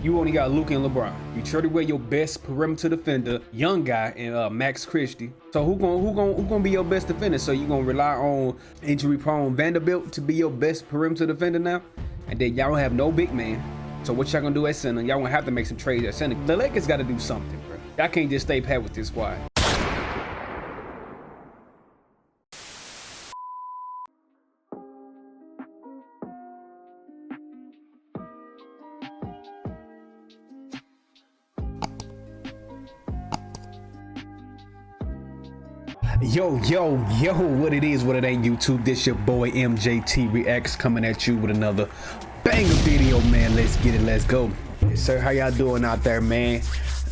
You only got Luka and LeBron. You traded away your best perimeter defender, young guy, and Max Christie. So who gonna be your best defender? So you gonna rely on injury-prone Vanderbilt to be your best perimeter defender now? And then y'all don't have no big man. So what y'all gonna do at center? Y'all gonna have to make some trades at center. The Lakers got to do something, bro. Y'all can't just stay pat with this squad. Yo, what it is, what it ain't, YouTube. This your boy MJT Reacts coming at you with another banger video, man. Let's get it, let's go. Yes, sir, how y'all doing out there, man?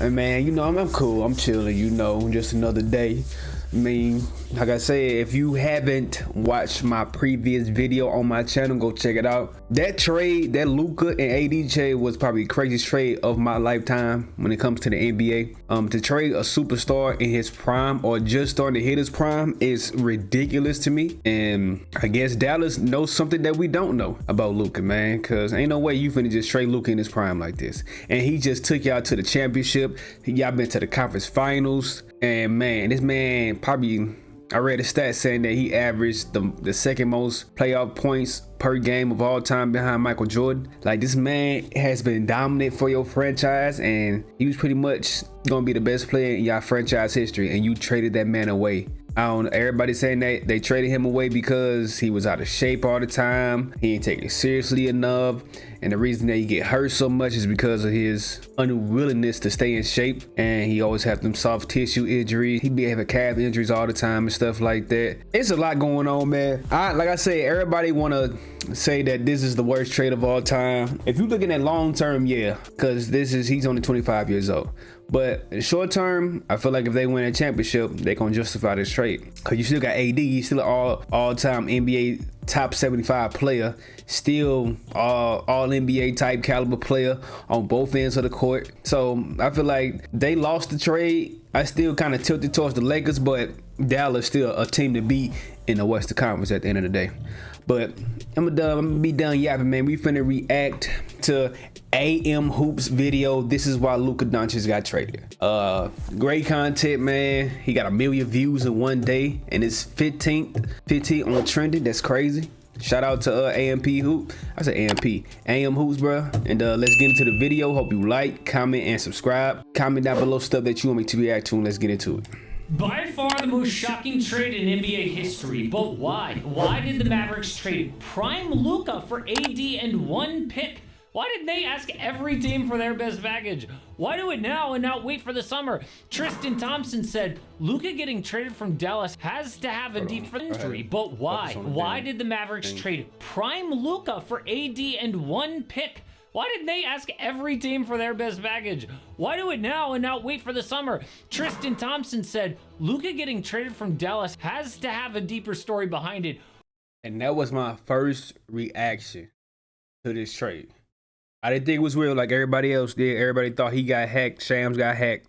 Man, you know, I'm cool, I'm chilling, you know, just another day. I mean, like I said, if you haven't watched my previous video on my channel, go check it out. That trade, that Luka and AD trade was probably the craziest trade of my lifetime when it comes to the NBA. To trade a superstar in his prime or just starting to hit his prime is ridiculous to me. And I guess Dallas knows something that we don't know about Luka, man, because ain't no way you finna just trade Luka in his prime like this. And he just took y'all to the championship. Y'all been to the conference finals. And man, this man probably, I read a stat saying that he averaged the second most playoff points per game of all time behind Michael Jordan. Like, this man has been dominant for your franchise, and he was pretty much gonna be the best player in your franchise history, and you traded that man away. I don't know, everybody's saying that they traded him away because he was out of shape all the time. He ain't taking it seriously enough. And the reason that he get hurt so much is because of his unwillingness to stay in shape. And he always have them soft tissue injuries. He be having calf injuries all the time and stuff like that. It's a lot going on, man. Like I said, everybody want to say that this is the worst trade of all time. If you're looking at long term, yeah, because he's only 25 years old. But in short term, I feel like if they win a championship, they're gonna justify this trade. Cause you still got AD, he's still an all-time NBA top 75 player, still all NBA type caliber player on both ends of the court. So I feel like they lost the trade. I still kind of tilted towards the Lakers, but Dallas still a team to beat in the Western Conference at the end of the day. But I'm gonna be done yapping, man. We finna react to AM Hoops video. This is why Luka Doncic got traded. Great content, man. He got 1 million views in one day, and it's 15 on trending. That's crazy. Shout out to AM Hoops, bro. And let's get into the video. Hope you like, comment, and subscribe. Comment down below stuff that you want me to react to, and let's get into it. By far the most shocking trade in NBA history, but why? Why did the Mavericks trade prime Luka for AD and 1 pick? Why didn't they ask every team for their best package? Why do it now and not wait for the summer? Tristan Thompson said, Luka getting traded from Dallas has to have a deep injury, but why? Why did the Mavericks trade prime Luka for AD and 1 pick? Why didn't they ask every team for their best package? Why do it now and not wait for the summer? Tristan Thompson said, Luka getting traded from Dallas has to have a deeper story behind it. And that was my first reaction to this trade. I didn't think it was real like everybody else did. Everybody thought he got hacked, Shams got hacked.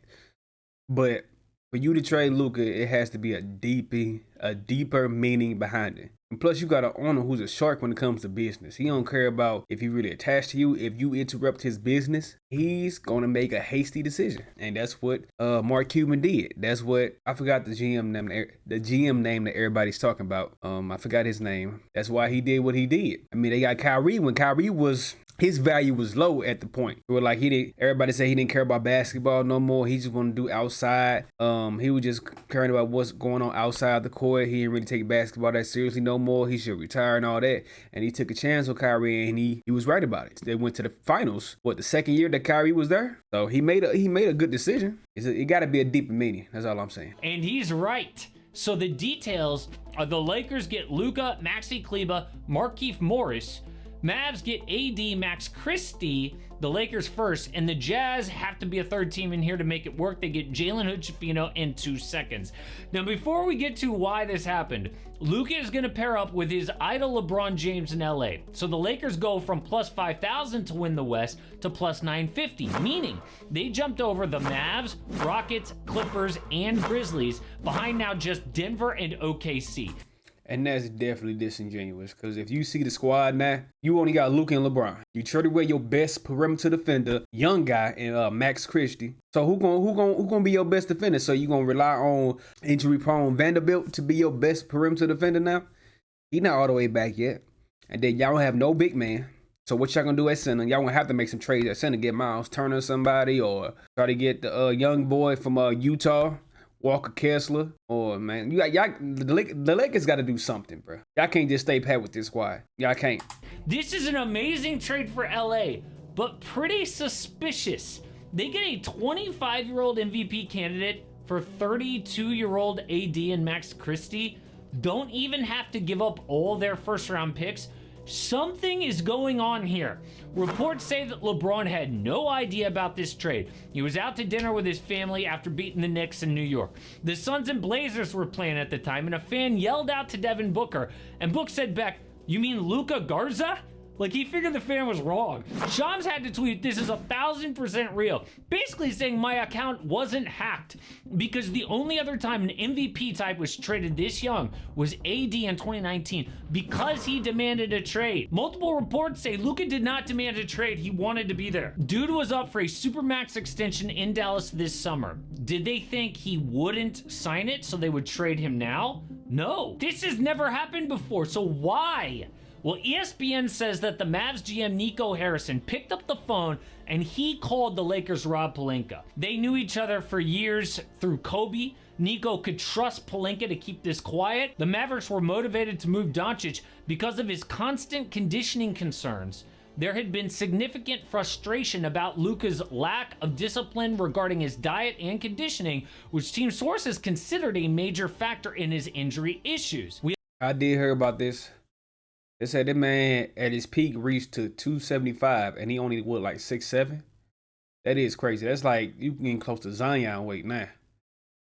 But for you to trade Luka, it has to be a deeper meaning behind it. And plus, you got an owner who's a shark when it comes to business. He don't care about if he really attached to you. If you interrupt his business, he's gonna make a hasty decision, and that's what Mark Cuban did. That's what, I forgot the GM name that everybody's talking about. I forgot his name. That's why he did what he did. I mean, they got Kyrie when Kyrie was, his value was low at the point where, like, everybody said he didn't care about basketball no more. He just wanted to do outside. He was just caring about what's going on outside the court. He didn't really take basketball that seriously no more. He should retire and all that. And he took a chance with Kyrie, and he was right about it. They went to the finals, the second year that Kyrie was there. So he made a good decision. It got to be a deeper meaning. That's all I'm saying. And he's right. So the details are the Lakers get Luka, Maxi Kleber, Markieff Morris. Mavs get AD, Max Christie, the Lakers first, and the Jazz have to be a third team in here to make it work. They get Jalen Hood-Schifino in 2 seconds. Now, before we get to why this happened, Luka is going to pair up with his idol LeBron James in LA. So the Lakers go from plus 5,000 to win the West to plus 950, meaning they jumped over the Mavs, Rockets, Clippers, and Grizzlies, behind now just Denver and OKC. And that's definitely disingenuous, because if you see the squad now, you only got Luka and LeBron. You traded away your best perimeter defender, young guy, and Max Christie. So who gonna be your best defender? So you gonna rely on injury-prone Vanderbilt to be your best perimeter defender now? He not all the way back yet. And then y'all don't have no big man. So what y'all gonna do at center? Y'all gonna have to make some trades at center, get Miles Turner or somebody, or try to get the young boy from Utah, Walker Kessler, or man, the Lakers got to do something, bro. Y'all can't just stay pat with this squad. Y'all can't. This is an amazing trade for LA, but pretty suspicious. They get a 25-year-old MVP candidate for 32-year-old AD and Max Christie. Don't even have to give up all their first-round picks. Something is going on here. Reports say that LeBron had no idea about this trade. He was out to dinner with his family after beating the Knicks in New York. The Suns and Blazers were playing at the time, and a fan yelled out to Devin Booker, and Book said back, "You mean Luka Garza?" Like, he figured the fan was wrong. Shams had to tweet, "This is 1,000% real," basically saying my account wasn't hacked, because the only other time an MVP type was traded this young was AD in 2019, because he demanded a trade. Multiple reports say Luka did not demand a trade, he wanted to be there. Dude was up for a Supermax extension in Dallas this summer. Did they think he wouldn't sign it so they would trade him now? No. This has never happened before, so why? Well, ESPN says that the Mavs GM Nico Harrison picked up the phone and he called the Lakers' Rob Pelinka. They knew each other for years through Kobe. Nico could trust Pelinka to keep this quiet. The Mavericks were motivated to move Doncic because of his constant conditioning concerns. There had been significant frustration about Luka's lack of discipline regarding his diet and conditioning, which team sources considered a major factor in his injury issues. I did hear about this. They said that man at his peak reached to 275 and he only what, like 6'7"? That is crazy. That's like you getting close to Zion weight now.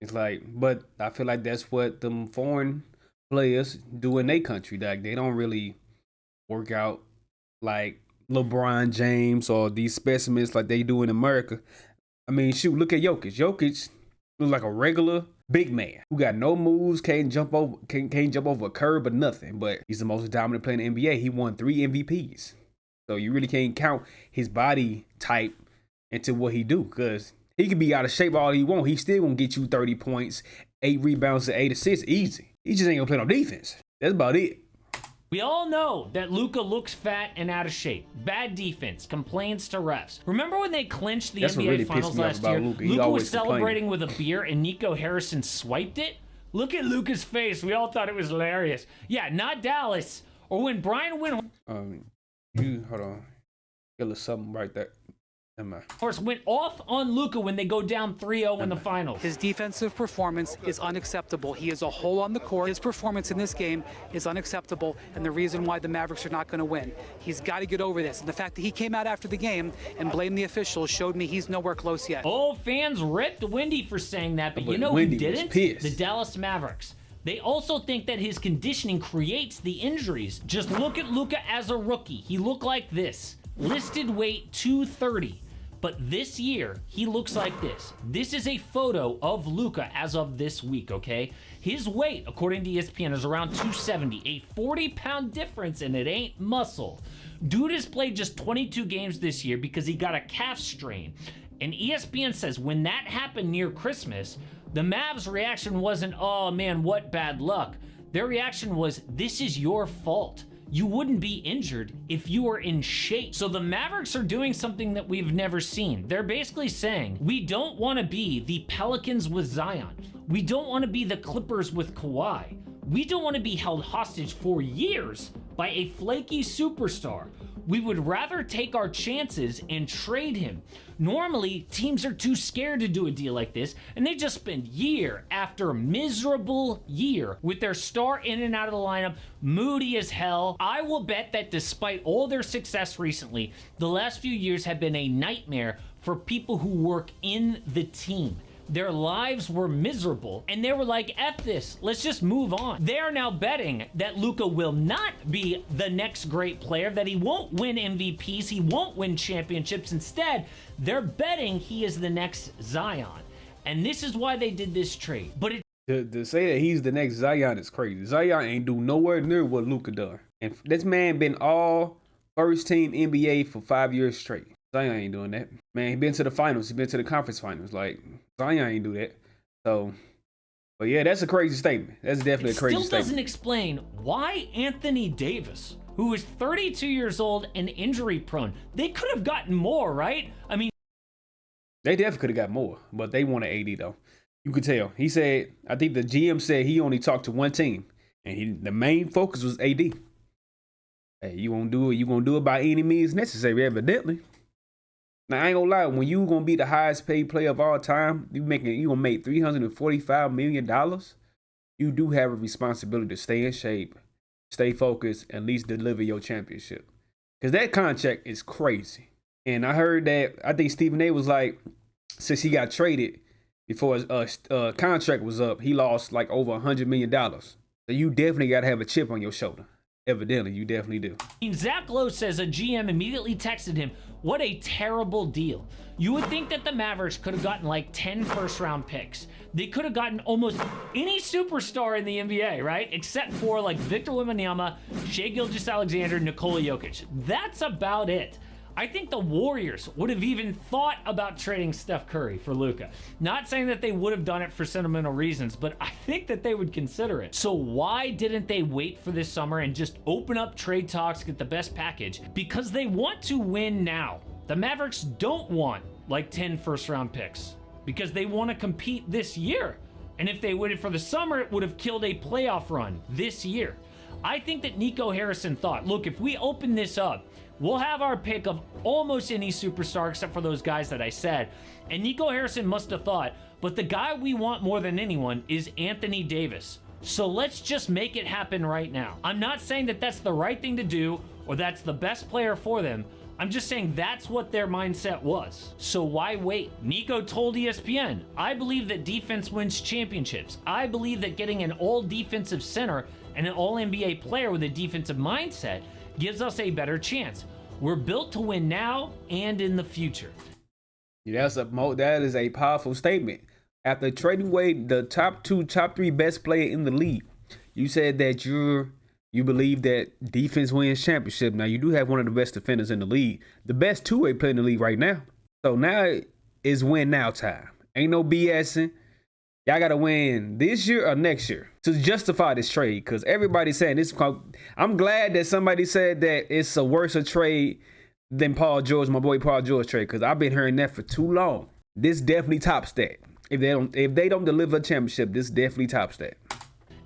It's like, but I feel like that's what them foreign players do in their country. Like, they don't really work out like LeBron James or these specimens like they do in America. I mean, shoot, look at Jokic. Jokic looks like a regular big man who got no moves, can't jump over a curb or nothing, but he's the most dominant player in the NBA. He won 3 MVPs. So you really can't count his body type into what he do, because he could be out of shape all he want. He still gonna get you 30 points, 8 rebounds, and 8 assists easy. He just ain't gonna play no defense. That's about it. We all know that Luka looks fat and out of shape. Bad defense, complaints to refs. Remember when they clinched the NBA really Finals last year? Luka was celebrating with a beer and Nico Harrison swiped it? Look at Luka's face. We all thought it was hilarious. Yeah, not Dallas. Or when Brian went... hold on. Get a little something right there. Of course, went off on Luka when they go down 3-0 in the finals. His defensive performance is unacceptable. He is a hole on the court. His performance in this game is unacceptable, and the reason why the Mavericks are not going to win. He's got to get over this. And the fact that he came out after the game and blamed the officials showed me he's nowhere close yet. Oh, fans ripped Wendy for saying that, but you know who didn't? The Dallas Mavericks. They also think that his conditioning creates the injuries. Just look at Luka as a rookie. He looked like this. Listed weight 230. But this year, he looks like this. This is a photo of Luka as of this week, okay? His weight, according to ESPN, is around 270, a 40-pound difference, and it ain't muscle. Dude has played just 22 games this year because he got a calf strain. And ESPN says when that happened near Christmas, the Mavs' reaction wasn't, "Oh man, what bad luck." Their reaction was, "This is your fault. You wouldn't be injured if you were in shape." So the Mavericks are doing something that we've never seen. They're basically saying, we don't want to be the Pelicans with Zion. We don't want to be the Clippers with Kawhi. We don't want to be held hostage for years by a flaky superstar. We would rather take our chances and trade him. Normally, teams are too scared to do a deal like this, and they just spend year after miserable year with their star in and out of the lineup, moody as hell. I will bet that despite all their success recently, the last few years have been a nightmare for people who work in the team. Their lives were miserable, and they were like, F this, let's just move on. They are now betting that Luka will not be the next great player, that he won't win MVPs, he won't win championships. Instead, they're betting he is the next Zion. And this is why they did this trade. But To say that he's the next Zion is crazy. Zion ain't do nowhere near what Luka done. And this man been all first team NBA for 5 years straight. Zion ain't doing that. Man, he been to the finals. He been to the conference finals. Like, Zion ain't do that. So, but yeah, that's a crazy statement. That's definitely a crazy statement. It still doesn't explain why Anthony Davis, who is 32 years old and injury prone, they could have gotten more, right? I mean, they definitely could have got more, but they wanted AD though. You could tell. He said, I think the GM said he only talked to one team, and the main focus was AD. Hey, you gonna do it? You gonna do it by any means necessary? Evidently. Now I ain't gonna lie. When you gonna be the highest paid player of all time, you gonna make $345 million. You do have a responsibility to stay in shape, stay focused, and at least deliver your championship. Because that contract is crazy. And I heard that, I think Stephen A was like, since he got traded before his contract was up, he lost like over $100 million. So you definitely got to have a chip on your shoulder. Evidently, you definitely do. Zach Lowe says a GM immediately texted him, what a terrible deal. You would think that the Mavericks could have gotten like 10 first-round picks. They could have gotten almost any superstar in the NBA, right? Except for like Victor Wembanyama, Shai Gilgeous-Alexander, Nikola Jokic. That's about it. I think the Warriors would have even thought about trading Steph Curry for Luka. Not saying that they would have done it for sentimental reasons, but I think that they would consider it. So why didn't they wait for this summer and just open up trade talks, get the best package? Because they want to win now. The Mavericks don't want like 10 first-round picks because they want to compete this year. And if they waited for the summer, it would have killed a playoff run this year. I think that Nico Harrison thought, look, if we open this up, we'll have our pick of almost any superstar except for those guys that I said. And Nico Harrison must have thought, but the guy we want more than anyone is Anthony Davis. So let's just make it happen right now. I'm not saying that that's the right thing to do or that's the best player for them. I'm just saying that's what their mindset was. So why wait? Nico told ESPN, I believe that defense wins championships. I believe that getting an all-defensive center and an all-NBA player with a defensive mindset gives us a better chance. We're built to win now and in the future. Yeah, that is a powerful statement. After trading away the top 3 best player in the league, you said that you believe that defense wins championship. Now you do have one of the best defenders in the league, the best two-way player in the league right now. So now is win now time. Ain't no BSing. Y'all got to win this year or next year to justify this trade, because everybody's saying this. I'm glad that somebody said that it's a worse trade than Paul George, my boy Paul George trade, because I've been hearing that for too long. This definitely tops that. If they don't deliver a championship, this definitely tops that.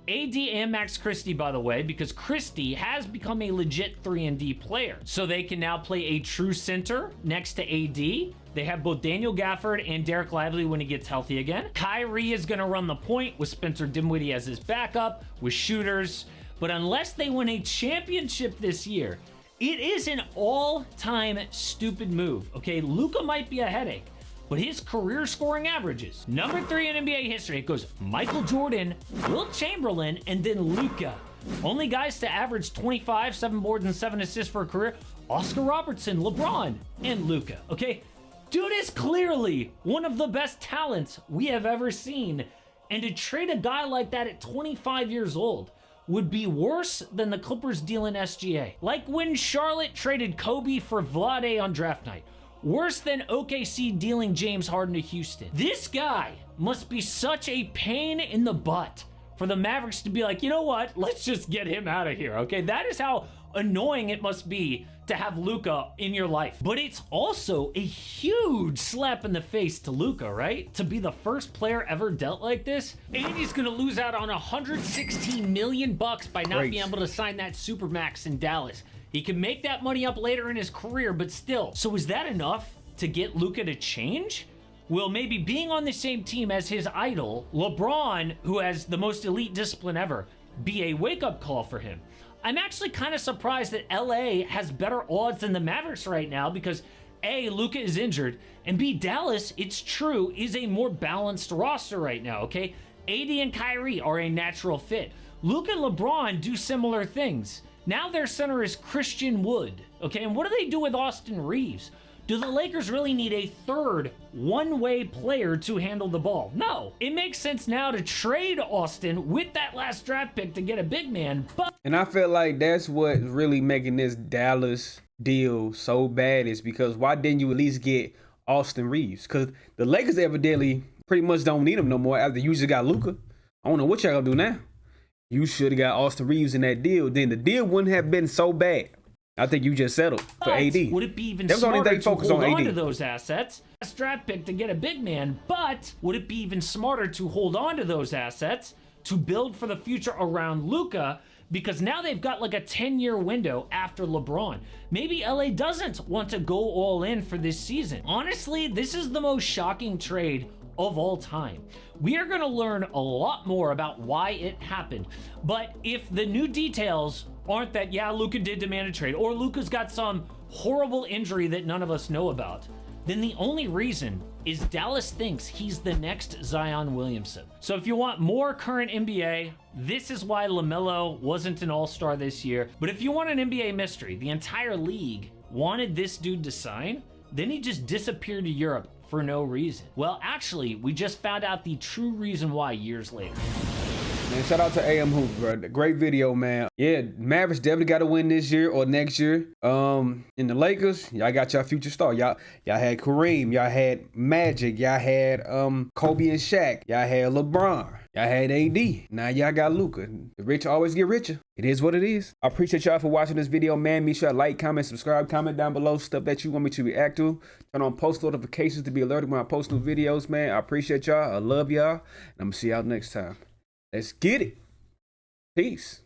AD and Max Christie, by the way, because Christie has become a legit 3-and-D player. So they can now play a true center next to AD. They have both Daniel Gafford and Derek Lively when he gets healthy again. Kyrie is going to run the point with Spencer Dinwiddie as his backup, with shooters. But unless they win a championship this year, it is an all-time stupid move. Okay, Luka might be a headache, but his career scoring averages, number 3 in NBA history, it goes Michael Jordan, Wilt Chamberlain, and then Luka. Only guys to average 25, 7 boards, and 7 assists for a career, Oscar Robertson, LeBron, and Luka. Okay, dude is clearly one of the best talents we have ever seen. And to trade a guy like that at 25 years old would be worse than the Clippers dealing SGA. Like when Charlotte traded Kobe for Vlade on draft night. Worse than OKC dealing James Harden to Houston. This guy must be such a pain in the butt for the Mavericks to be like, you know what? Let's just get him out of here, okay? That is how annoying it must be to have Luka in your life. But it's also a huge slap in the face to Luka, right? To be the first player ever dealt like this. And he's gonna lose out on $116 million by not being able to sign that Supermax in Dallas. He can make that money up later in his career, but still. So is that enough to get Luka to change? Will maybe being on the same team as his idol, LeBron, who has the most elite discipline ever, be a wake-up call for him? I'm actually kind of surprised that LA has better odds than the Mavericks right now because A, Luka is injured, and B, Dallas, it's true, is a more balanced roster right now, okay? AD and Kyrie are a natural fit. Luka and LeBron do similar things. Now their center is Christian Wood, okay? And what do they do with Austin Reeves? Do the Lakers really need a third one-way player to handle the ball? No. It makes sense now to trade Austin with that last draft pick to get a big man, but... And I feel like that's what's really making this Dallas deal so bad, is because why didn't you at least get Austin Reeves? Because the Lakers evidently pretty much don't need him no more after you just got Luka. I don't know what y'all gonna do now. You should have got Austin Reeves in that deal. Then the deal wouldn't have been so bad. I think you just settled for AD. Would it be even That was smarter only to focus hold on on AD. to those assets? Last draft pick to get a big man, but would it be even smarter to hold on to those assets to build for the future around Luka? Because now they've got like a 10-year window after LeBron. Maybe LA doesn't want to go all in for this season. Honestly, this is the most shocking trade of all time. We are going to learn a lot more about why it happened. But if the new details aren't that, yeah, Luka did demand a trade, or Luka's got some horrible injury that none of us know about, then the only reason is Dallas thinks he's the next Zion Williamson. So if you want more current NBA, this is why LaMelo wasn't an all-star this year. But if you want an NBA mystery, the entire league wanted this dude to sign, then he just disappeared to Europe for no reason. Well, actually, we just found out the true reason why years later. Man, shout out to AM Hoop, bro. Great video, man. Yeah, Mavericks definitely got to win this year or next year. In the Lakers, y'all got y'all future star. Y'all had Kareem. Y'all had Magic. Y'all had Kobe and Shaq. Y'all had LeBron. Y'all had AD. Now y'all got Luka. The rich always get richer. It is what it is. I appreciate y'all for watching this video, man. Make sure to like, comment, subscribe, comment down below stuff that you want me to react to. Turn on post notifications to be alerted when I post new videos, man. I appreciate y'all. I love y'all. And I'm gonna see y'all next time. Let's get it. Peace.